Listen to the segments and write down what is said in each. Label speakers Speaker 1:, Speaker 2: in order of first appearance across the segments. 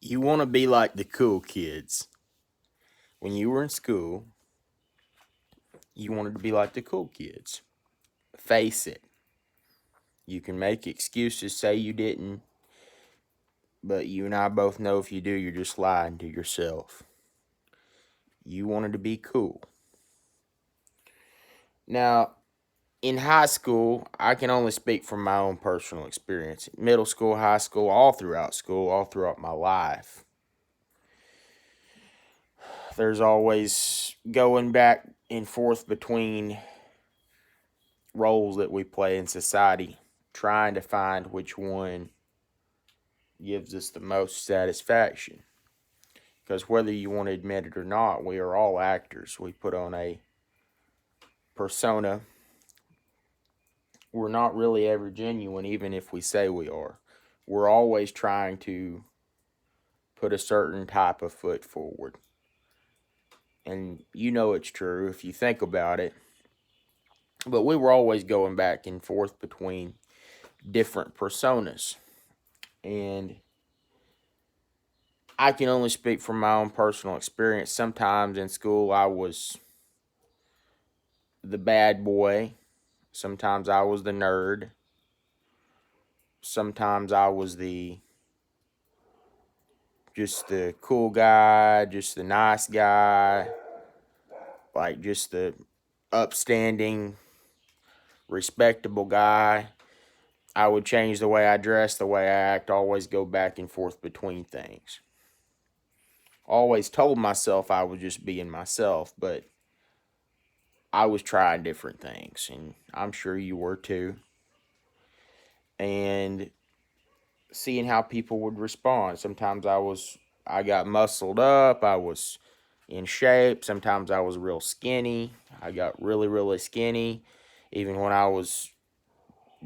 Speaker 1: You want to be like the cool kids. When you were in school, you wanted to be like the cool kids. Face it. You can make excuses, say you didn't, but you and I both know if you do, you're just lying to yourself. You wanted to be cool. Now, in high school, I can only speak from my own personal experience. Middle school, high school, all throughout my life. There's always going back and forth between roles that we play in society, trying to find which one gives us the most satisfaction. Because whether you want to admit it or not, we are all actors. We put on a persona. We're not really ever genuine, even if we say we are. We're always trying to put a certain type of foot forward. And you know it's true if you think about it. But we were always going back and forth between different personas. And I can only speak from my own personal experience. Sometimes in school, I was the bad boy. Sometimes I was the nerd. Sometimes I was just the cool guy, just the nice guy, like just the upstanding, respectable guy. I would change the way I dress, the way I act, always go back and forth between things. Always told myself I was just being myself, but I was trying different things, and I'm sure you were too. And seeing how people would respond. Sometimes I got muscled up, I was in shape. Sometimes I was real skinny. I got really, really skinny. Even when I was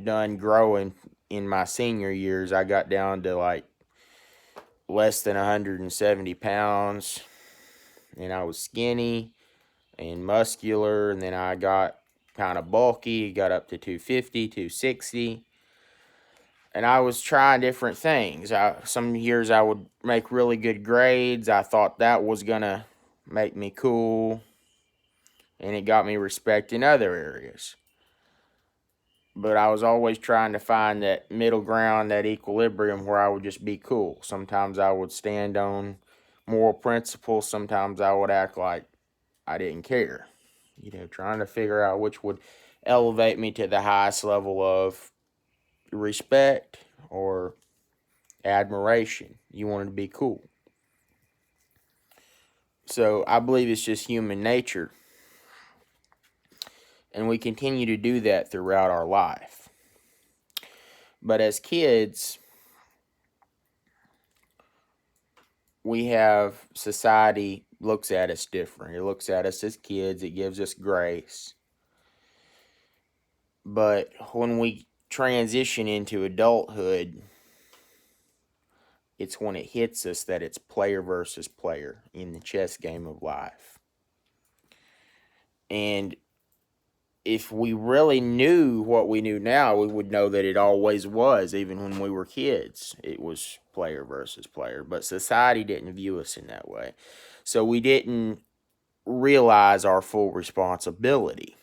Speaker 1: done growing in my senior years, I got down to like less than 170 pounds. And I was skinny and muscular. And then I got kind of bulky, got up to 250, 260. And I was trying different things. Some years I would make really good grades. I thought that was going to make me cool. And it got me respect in other areas. But I was always trying to find that middle ground, that equilibrium where I would just be cool. Sometimes I would stand on moral principles. Sometimes I would act like I didn't care. Trying to figure out which would elevate me to the highest level of respect or admiration. You wanted to be cool. So I believe it's just human nature. And we continue to do that throughout our life. But as kids, we have society looks at us different. It looks at us as kids, it gives us grace. But when we transition into adulthood, it's when it hits us that it's player versus player in the chess game of life. And if we really knew what we knew now, we would know that it always was, even when we were kids. It was player versus player. But society didn't view us in that way. So we didn't realize our full responsibility.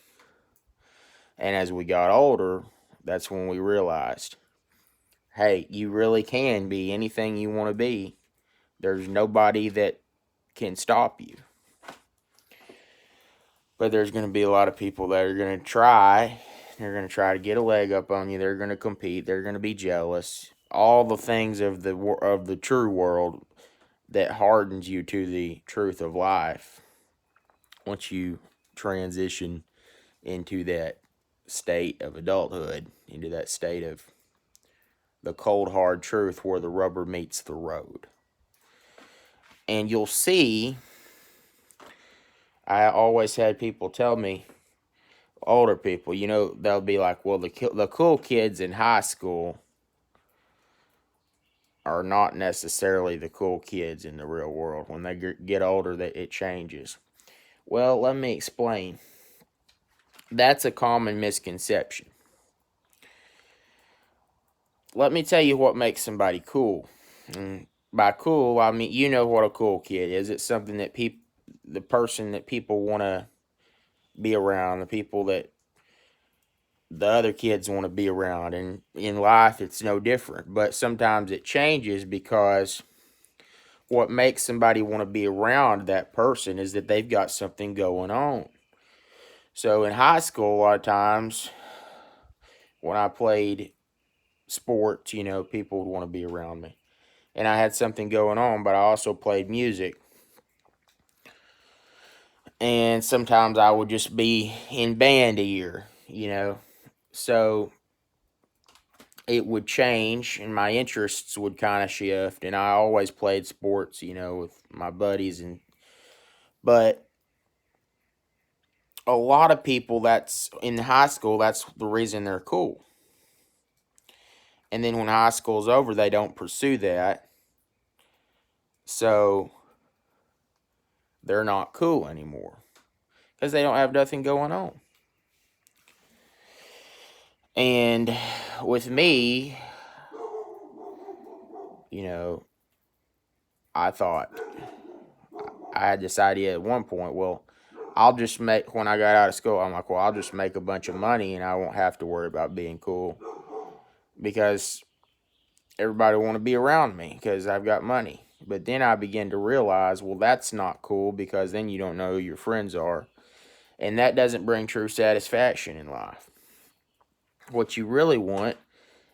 Speaker 1: And as we got older, that's when we realized, hey, you really can be anything you want to be. There's nobody that can stop you. But there's going to be a lot of people that are going to try. They're going to try to get a leg up on you. They're going to compete. They're going to be jealous. All the things of the true world that hardens you to the truth of life once you transition into that state of adulthood, into that state of the cold hard truth where the rubber meets the road. And you'll see, I always had people tell me, older people, they'll be like, well, the cool kids in high school are not necessarily the cool kids in the real world. When they get older, it changes. Well, let me explain. That's a common misconception. Let me tell you what makes somebody cool. And by cool, I mean, you know what a cool kid is. It's something that the person that people want to be around, the people that the other kids want to be around. And in life, it's no different. But sometimes it changes because what makes somebody want to be around that person is that they've got something going on. So in high school, a lot of times when I played sports, people would want to be around me. And I had something going on, but I also played music. And sometimes I would just be in band a year. So it would change and my interests would kind of shift. And I always played sports, with my buddies. But a lot of people that's in high school, that's the reason they're cool. And then when high school's over, they don't pursue that. So they're not cool anymore because they don't have nothing going on. And with me, I thought, I had this idea at one point, well, I'll just make, when I got out of school, I'm like, well, I'll just make a bunch of money and I won't have to worry about being cool because everybody want to be around me because I've got money. But then I began to realize, well, that's not cool because then you don't know who your friends are. And that doesn't bring true satisfaction in life. What you really want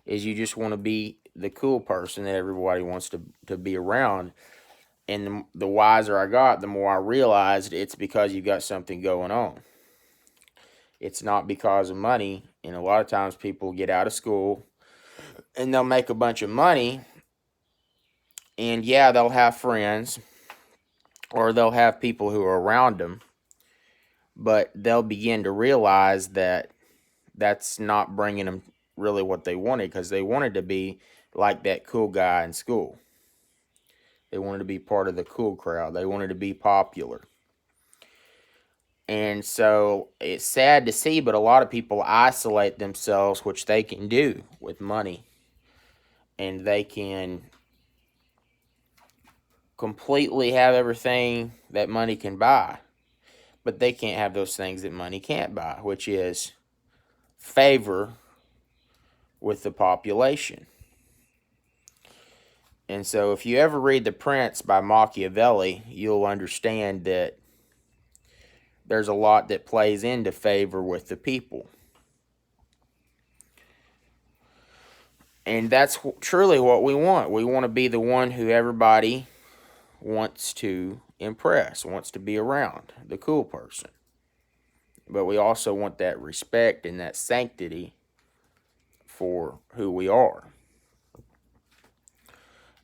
Speaker 1: is you just want to be the cool person that everybody wants to be around. And the wiser I got, the more I realized it's because you got something going on. It's not because of money. And a lot of times people get out of school and they'll make a bunch of money. And yeah, they'll have friends or they'll have people who are around them. But they'll begin to realize that that's not bringing them really what they wanted because they wanted to be like that cool guy in school. They wanted to be part of the cool crowd. They wanted to be popular. And so it's sad to see, but a lot of people isolate themselves, which they can do with money. And they can completely have everything that money can buy. But they can't have those things that money can't buy, which is favor with the population. And so if you ever read The Prince by Machiavelli, you'll understand that there's a lot that plays into favor with the people. And that's truly what we want. We want to be the one who everybody wants to impress, wants to be around, the cool person. But we also want that respect and that sanctity for who we are.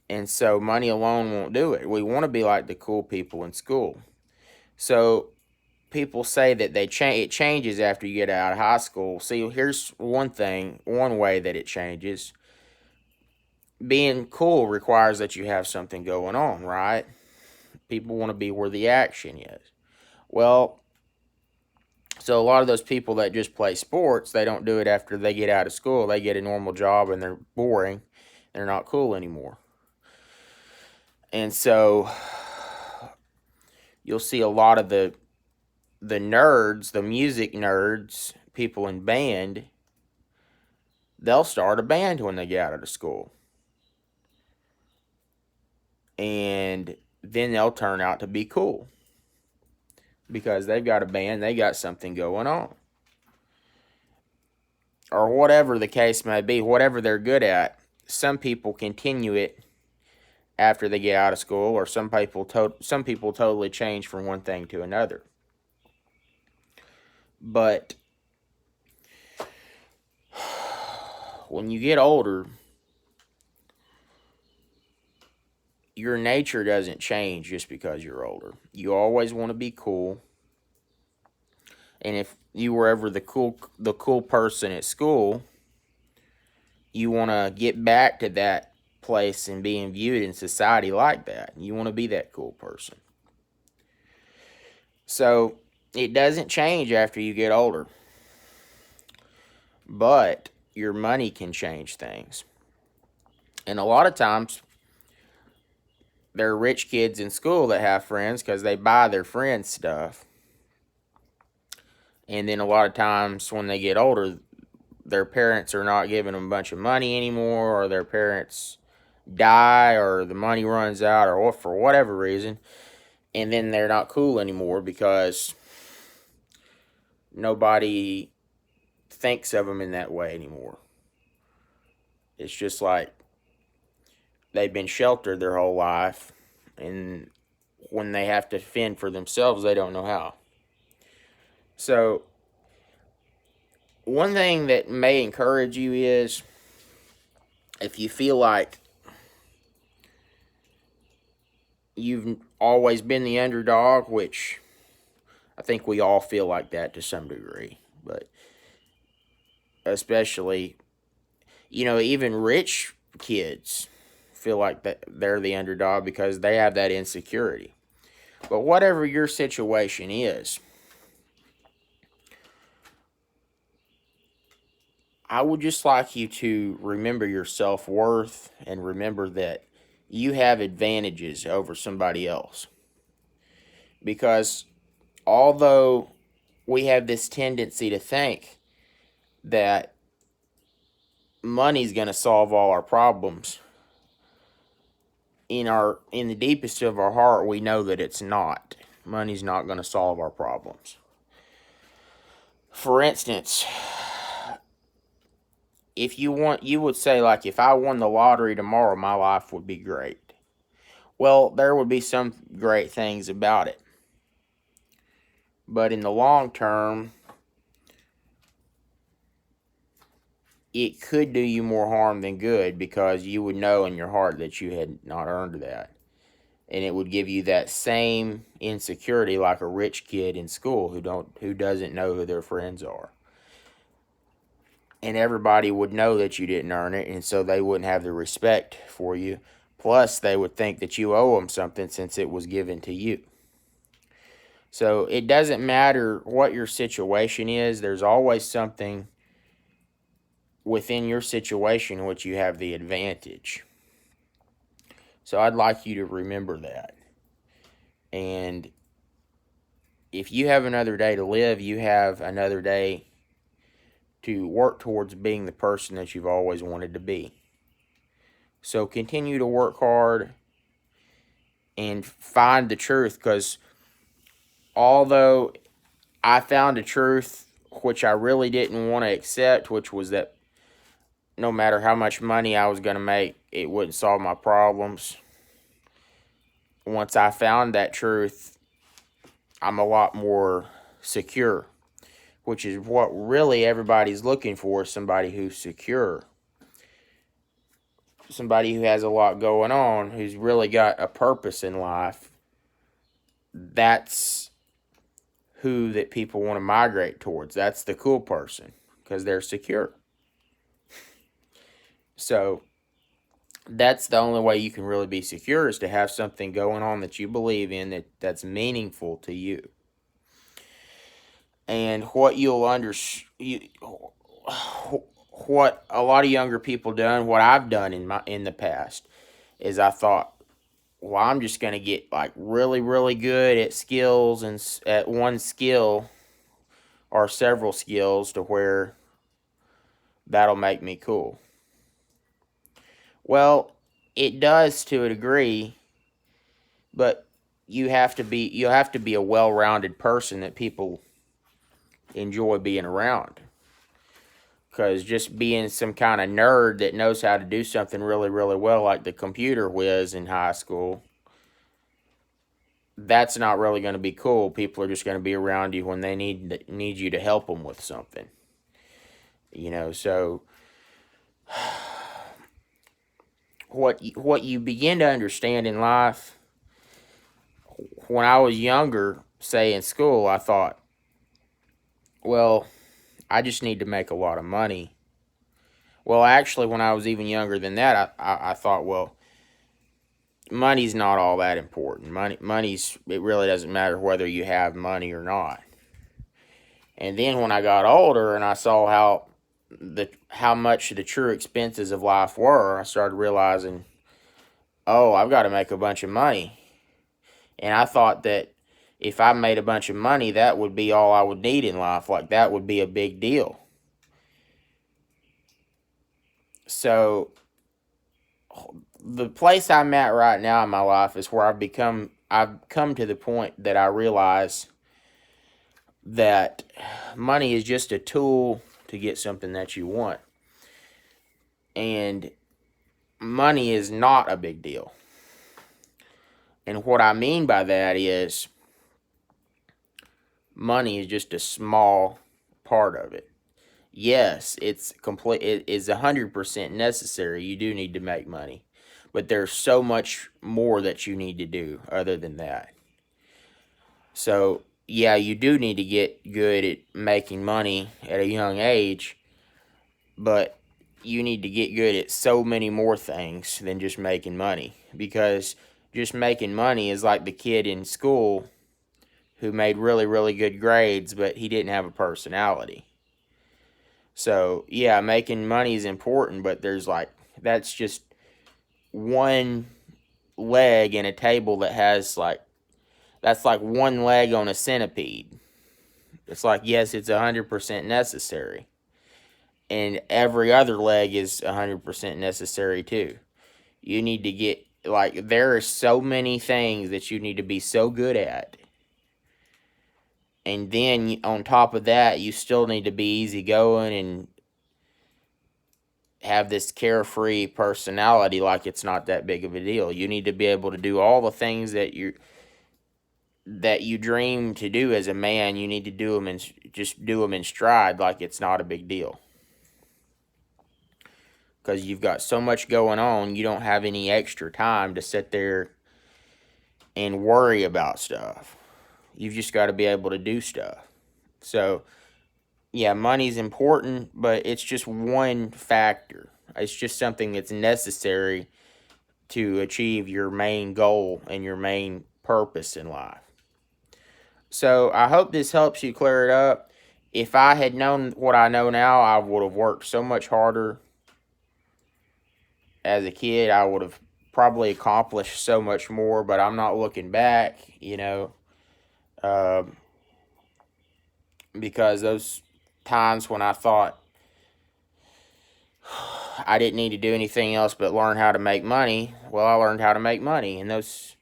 Speaker 1: And so money alone won't do it. We want to be like the cool people in school. So people say that it changes after you get out of high school. See, here's one way that it changes. Being cool requires that you have something going on, right? People want to be where the action is. Well, so a lot of those people that just play sports, they don't do it after they get out of school. They get a normal job and they're boring. They're not cool anymore. And so you'll see a lot of the nerds, the music nerds, people in band, they'll start a band when they get out of school. And then they'll turn out to be cool because they've got a band, they got something going on. Or whatever the case may be, whatever they're good at, some people continue it after they get out of school, or some people totally change from one thing to another. But when you get older, your nature doesn't change just because you're older. You always want to be cool. And if you were ever the cool person at school, you want to get back to that place and being viewed in society like that. You want to be that cool person. So it doesn't change after you get older. But your money can change things. And a lot of times there are rich kids in school that have friends because they buy their friends stuff. And then a lot of times when they get older, their parents are not giving them a bunch of money anymore, or their parents die, or the money runs out, or for whatever reason. And then they're not cool anymore because nobody thinks of them in that way anymore. It's just like they've been sheltered their whole life, and when they have to fend for themselves, they don't know how. So, one thing that may encourage you is if you feel like you've always been the underdog, which I think we all feel like that to some degree, but especially, even rich kids feel like that they're the underdog because they have that insecurity. But whatever your situation is, I would just like you to remember your self-worth and remember that you have advantages over somebody else. Because although we have this tendency to think that money's going to solve all our problems, in the deepest of our heart, we know that it's not. Money's not going to solve our problems. For instance, if you would say, like, if I won the lottery tomorrow, my life would be great. Well, there would be some great things about it. But in the long term, it could do you more harm than good, because you would know in your heart that you had not earned that. And it would give you that same insecurity like a rich kid in school who doesn't know who their friends are. And everybody would know that you didn't earn it, and so they wouldn't have the respect for you. Plus, they would think that you owe them something since it was given to you. So it doesn't matter what your situation is, there's always something within your situation in which you have the advantage. So I'd like you to remember that. And if you have another day to live, you have another day to work towards being the person that you've always wanted to be. So continue to work hard and find the truth, because although I found a truth which I really didn't want to accept, which was that no matter how much money I was going to make, it wouldn't solve my problems. Once I found that truth, I'm a lot more secure, which is what really everybody's looking for, somebody who's secure. Somebody who has a lot going on, who's really got a purpose in life. That's who that people want to migrate towards. That's the cool person, because they're secure. So that's the only way you can really be secure, is to have something going on that you believe in, that's meaningful to you. And what what a lot of younger people done, what I've done in the past, is I thought, well, I'm just going to get like really, really good at skills, and at one skill or several skills, to where that'll make me cool. Well, it does to a degree, but you have to be a well-rounded person that people enjoy being around. Because just being some kind of nerd that knows how to do something really, really well, like the computer whiz in high school, that's not really going to be cool. People are just going to be around you when they need you to help them with something. So what you begin to understand in life, when I was younger, say in school, I thought, well, I just need to make a lot of money. Well, actually, when I was even younger than that, I thought, well, money's not all that important. It really doesn't matter whether you have money or not. And then when I got older and I saw how much the true expenses of life were, I started realizing oh, I've got to make a bunch of money. And I thought that if I made a bunch of money, that would be all I would need in life. Like, that would be a big deal. So, the place I'm at right now in my life is where I've come to the point that I realize that money is just a tool to get something that you want. And money is not a big deal. And what I mean by that is money is just a small part of it. Yes, it is 100% necessary. You do need to make money. But there's so much more that you need to do other than that. So, yeah, you do need to get good at making money at a young age, but you need to get good at so many more things than just making money. Because just making money is like the kid in school who made really, really good grades, but he didn't have a personality. So, yeah, making money is important, but that's just one leg in a table that's like one leg on a centipede. It's like, yes, it's 100% necessary. And every other leg is 100% necessary too. You need to get, like, there are so many things that you need to be so good at. And then on top of that, you still need to be easygoing and have this carefree personality, like it's not that big of a deal. You need to be able to do all the things that you dream to do as a man. You need to do them and just do them in stride, like it's not a big deal. Because you've got so much going on, you don't have any extra time to sit there and worry about stuff. You've just got to be able to do stuff. So, yeah, money's important, but it's just one factor. It's just something that's necessary to achieve your main goal and your main purpose in life. So, I hope this helps you clear it up. If I had known what I know now, I would have worked so much harder as a kid. I would have probably accomplished so much more, but I'm not looking back, uh, because those times when I thought I didn't need to do anything else but learn how to make money, well, I learned how to make money. And those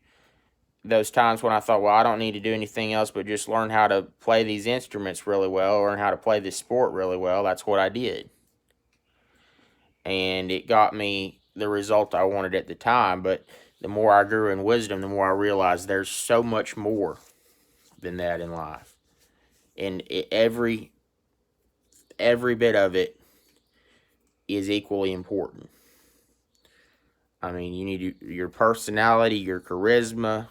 Speaker 1: times when I thought, well, I don't need to do anything else but just learn how to play these instruments really well, learn how to play this sport really well, that's what I did. And it got me the result I wanted at the time. But the more I grew in wisdom, the more I realized there's so much more than that in life. And every bit of it is equally important. I mean, you need your personality, your charisma,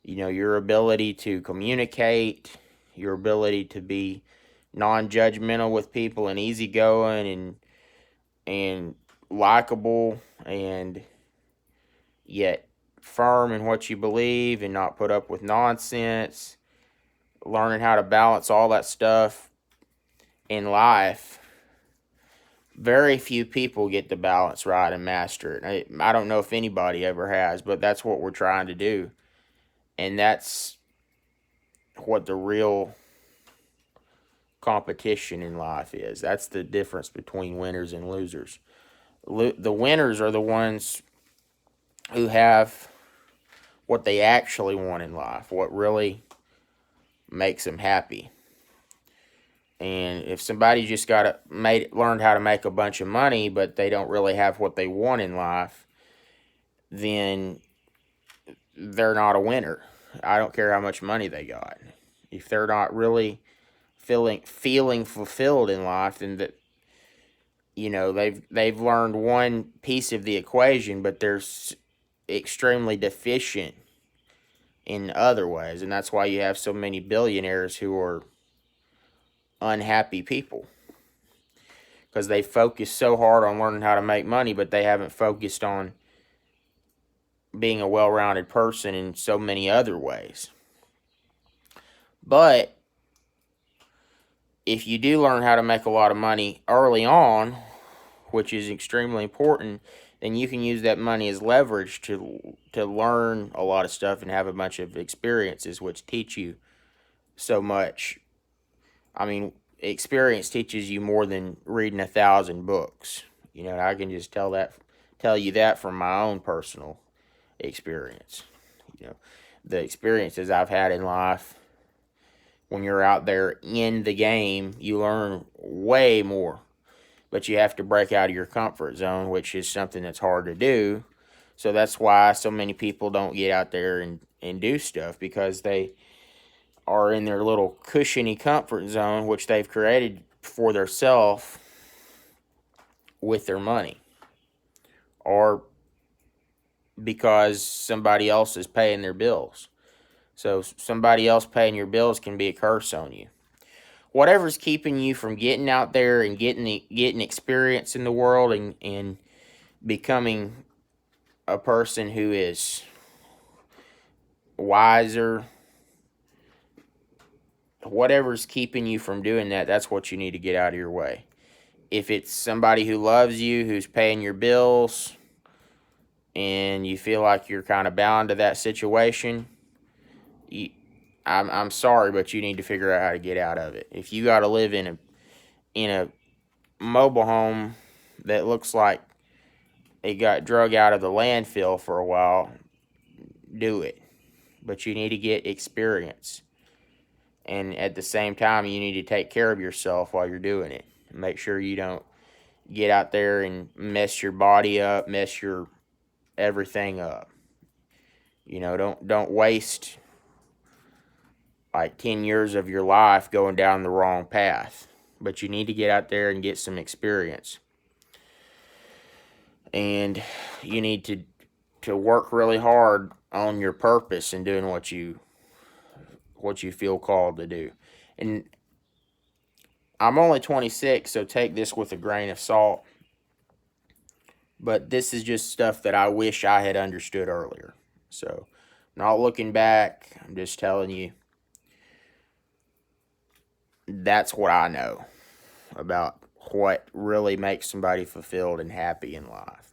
Speaker 1: your ability to communicate, your ability to be non-judgmental with people and easygoing and likable, and yet firm in what you believe and not put up with nonsense. Learning how to balance all that stuff in life. Very few people get the balance right and master it. I don't know if anybody ever has, but that's what we're trying to do. And that's what the real competition in life is. That's the difference between winners and losers. The winners are the ones who have what they actually want in life, what really makes them happy. And if somebody just learned how to make a bunch of money, but they don't really have what they want in life, then they're not a winner. I don't care how much money they got. If they're not really feeling fulfilled in life, then they've learned one piece of the equation, but they're extremely deficient in other ways, and that's why you have so many billionaires who are unhappy people, because they focus so hard on learning how to make money, but they haven't focused on being a well-rounded person in so many other ways. But if you do learn how to make a lot of money early on, which is extremely important, then you can use that money as leverage to learn a lot of stuff and have a bunch of experiences which teach you so much. I mean, experience teaches you more than reading 1,000 books. You know, I can just tell you that from my own personal experience. You know, the experiences I've had in life, when you're out there in the game, you learn way more. But you have to break out of your comfort zone, which is something that's hard to do. So that's why so many people don't get out there and do stuff, because they are in their little cushiony comfort zone, which they've created for themselves with their money, or because somebody else is paying their bills. So somebody else paying your bills can be a curse on you. Whatever's keeping you from getting out there and getting experience in the world, and becoming a person who is wiser, whatever's keeping you from doing that, that's what you need to get out of your way. If it's somebody who loves you, who's paying your bills, and you feel like you're kind of bound to that situation, I'm sorry, but you need to figure out how to get out of it. If you got to live in a mobile home that looks like it got drug out of the landfill for a while, do it. But you need to get experience. And at the same time, you need to take care of yourself while you're doing it. Make sure you don't get out there and mess your body up, mess your everything up. You know, don't waste like 10 years of your life going down the wrong path. But you need to get out there and get some experience. And you need to work really hard on your purpose and doing what you feel called to do. And I'm only 26, so take this with a grain of salt. But this is just stuff that I wish I had understood earlier. So, not looking back, I'm just telling you that's what I know about what really makes somebody fulfilled and happy in life.